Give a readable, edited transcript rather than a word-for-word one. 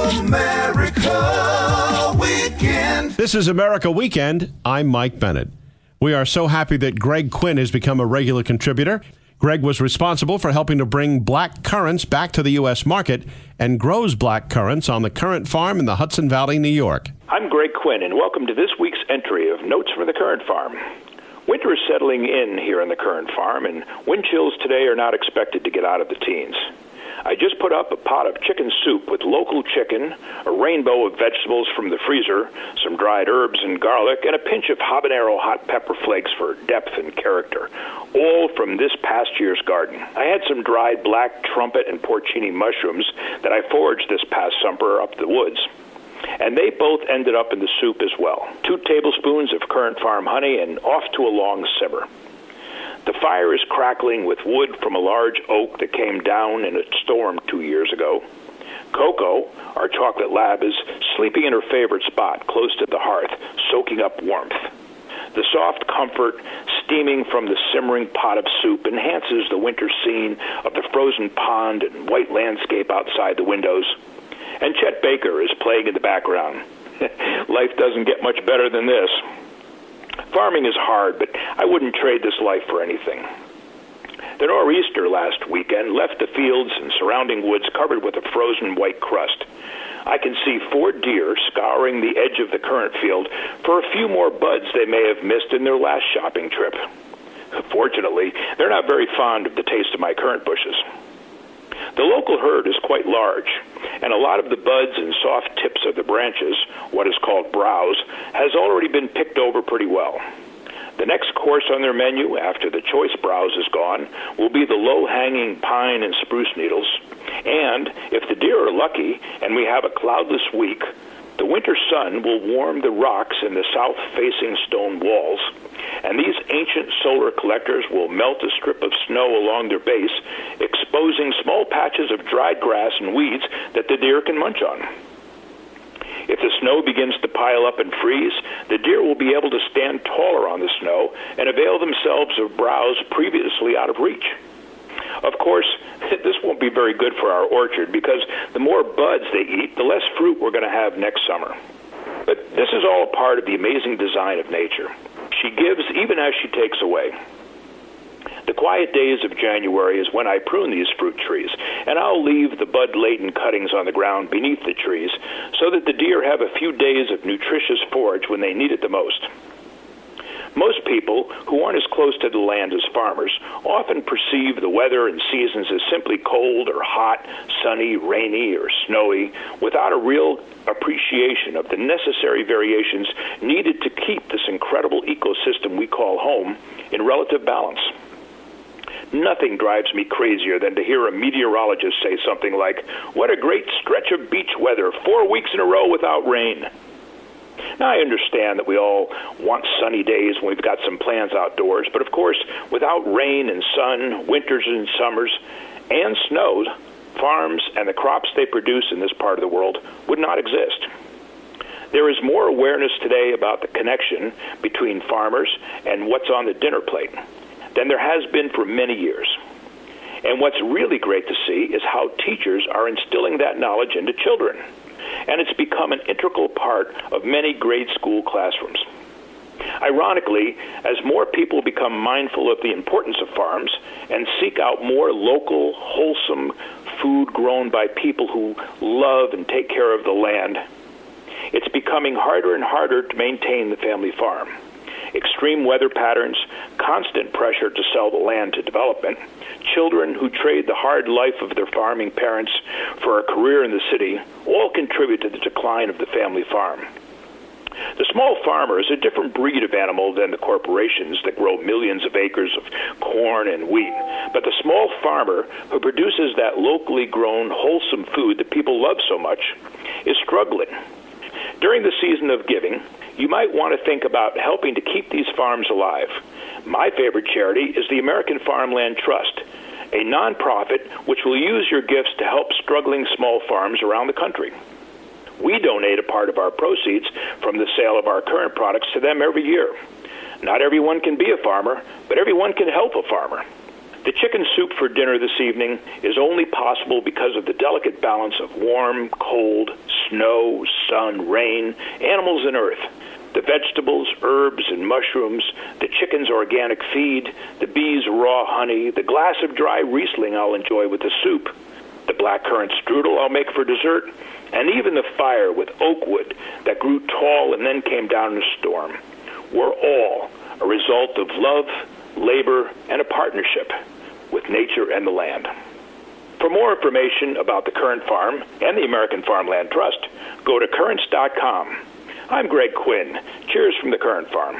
America Weekend. This is America Weekend. I'm Mike Bennett. We are so happy that Greg Quinn has become a regular contributor. Greg was responsible for helping to bring black currants back to the U.S. market and grows black currants on the Currant farm in the Hudson Valley, New York. I'm Greg Quinn, and welcome to this week's entry of Notes from the Currant farm. Winter is settling in here on the Currant farm, and wind chills today are not expected to get out of the teens. I just put up a pot of chicken soup with local chicken, a rainbow of vegetables from the freezer, some dried herbs and garlic, and a pinch of habanero hot pepper flakes for depth and character, all from this past year's garden. I had some dried black trumpet and porcini mushrooms that I foraged this past summer up the woods, and they both ended up in the soup as well. 2 tablespoons of Currant Farm honey and off to a long simmer. The fire is crackling with wood from a large oak that came down in a storm 2 years ago. Coco, our chocolate lab, is sleeping in her favorite spot, close to the hearth, soaking up warmth. The soft comfort steaming from the simmering pot of soup enhances the winter scene of the frozen pond and white landscape outside the windows. And Chet Baker is playing in the background. Life doesn't get much better than this. Farming is hard, but I wouldn't trade this life for anything. The nor'easter last weekend left the fields and surrounding woods covered with a frozen white crust. I can see 4 deer scouring the edge of the currant field for a few more buds they may have missed in their last shopping trip. Fortunately, they're not very fond of the taste of my currant bushes. The local herd is quite large, and a lot of the buds and soft tips of the branches, what is called browse, has already been picked over pretty well. The next course on their menu, after the choice browse is gone, will be the low-hanging pine and spruce needles. And if the deer are lucky and we have a cloudless week, the winter sun will warm the rocks in the south-facing stone walls, and these ancient solar collectors will melt a strip of snow along their base, exposing small patches of dried grass and weeds that the deer can munch on. If the snow begins to pile up and freeze, the deer will be able to stand taller on the snow and avail themselves of browse previously out of reach. Of course, this won't be very good for our orchard because the more buds they eat, the less fruit we're going to have next summer. But this is all a part of the amazing design of nature. She gives even as she takes away. The quiet days of January is when I prune these fruit trees, and I'll leave the bud-laden cuttings on the ground beneath the trees so that the deer have a few days of nutritious forage when they need it the most. Most people who aren't as close to the land as farmers often perceive the weather and seasons as simply cold or hot, sunny, rainy, or snowy, without a real appreciation of the necessary variations needed to keep this incredible ecosystem we call home in relative balance. Nothing drives me crazier than to hear a meteorologist say something like, "What a great stretch of beach weather, 4 weeks in a row without rain." Now, I understand that we all want sunny days when we've got some plans outdoors, but of course, without rain and sun, winters and summers, and snows, farms and the crops they produce in this part of the world would not exist. There is more awareness today about the connection between farmers and what's on the dinner plate than there has been for many years. And what's really great to see is how teachers are instilling that knowledge into children. And it's become an integral part of many grade school classrooms. Ironically, as more people become mindful of the importance of farms and seek out more local, wholesome food grown by people who love and take care of the land, it's becoming harder and harder to maintain the family farm. Extreme weather patterns, constant pressure to sell the land to development, children who trade the hard life of their farming parents for a career in the city all contribute to the decline of the family farm. The small farmer is a different breed of animal than the corporations that grow millions of acres of corn and wheat. But the small farmer who produces that locally grown, wholesome food that people love so much is struggling. During the season of giving, you might want to think about helping to keep these farms alive. My favorite charity is the American Farmland Trust, a nonprofit which will use your gifts to help struggling small farms around the country. We donate a part of our proceeds from the sale of our currant products to them every year. Not everyone can be a farmer, but everyone can help a farmer. The chicken soup for dinner this evening is only possible because of the delicate balance of warm, cold, snow, sun, rain, animals, and earth. The vegetables, herbs, and mushrooms, the chicken's organic feed, the bees' raw honey, the glass of dry Riesling I'll enjoy with the soup, the blackcurrant strudel I'll make for dessert, and even the fire with oak wood that grew tall and then came down in a storm, were all a result of love, labor, and a partnership with nature and the land. For more information about the Currant Farm and the American Farmland Trust, go to currants.com. I'm Greg Quinn. Cheers from the Currant Farm.